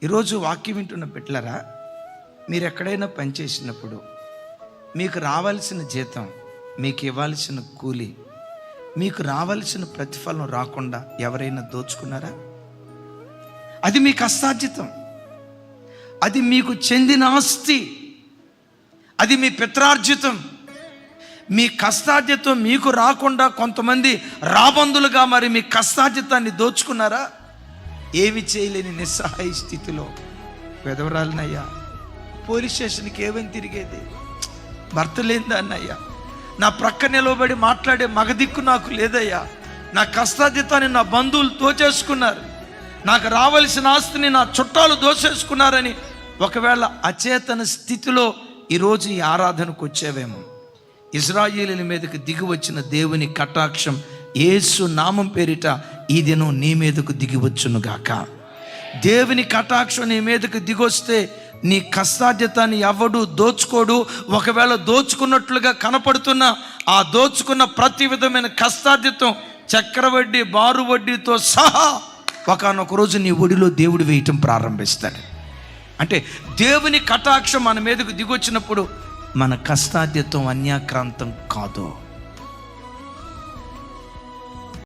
ఈరోజు వాక్యం వింటున్న బిడ్డలారా, మీరు ఎక్కడైనా పనిచేసినప్పుడు మీకు రావాల్సిన జీతం, మీకు ఇవ్వాల్సిన కూలి, మీకు రావాల్సిన ప్రతిఫలం రాకుండా ఎవరైనా దోచుకున్నారా? అది మీ కష్టార్జితం, అది మీకు చెందిన ఆస్తి, అది మీ పిత్రార్జితం. మీ కష్టార్జితం మీకు రాకుండా కొంతమంది రాబందులుగా మరి మీ కష్టార్జితాన్ని దోచుకున్నారా? ఏమి చేయలేని నిస్సహాయ స్థితిలో వెదవరాలనయ్యా, పోలీస్ స్టేషన్కి ఏమని తిరిగేది, భర్త లేనిదాన్నయ్యా, నా ప్రక్క నిలవబడి మాట్లాడే మగదిక్కు నాకు లేదయ్యా, నా కష్టార్జితాన్ని నా బంధువులు దోచేసుకున్నారు, నాకు రావలసిన ఆస్తిని నా చుట్టాలు దోచేసుకున్నారని ఒకవేళ అచేతన స్థితిలో ఈరోజు ఈ ఆరాధనకు వచ్చేవేమో, ఇశ్రాయేలీయుల మీదకి దిగి వచ్చిన దేవుని కటాక్షం యేసు నామం పేరిట ఈ దినం నీ మీదకు దిగివచ్చునుగాక. దేవుని కటాక్షం నీ మీదకు దిగొస్తే నీ కష్టార్జితాన్ని ఎవడు దోచుకోడు. ఒకవేళ దోచుకున్నట్లుగా కనపడుతున్న ఆ దోచుకున్న ప్రతి విధమైన కష్టార్జితం చక్రవడ్డీ, బారు వడ్డీతో సహా ఒకానొక రోజు నీ ఒడిలో దేవుడు వేయటం ప్రారంభిస్తాడు. అంటే దేవుని కటాక్షం మన మీదకు దిగొచ్చినప్పుడు మన కష్టార్జితం అన్యాక్రాంతం కాదు.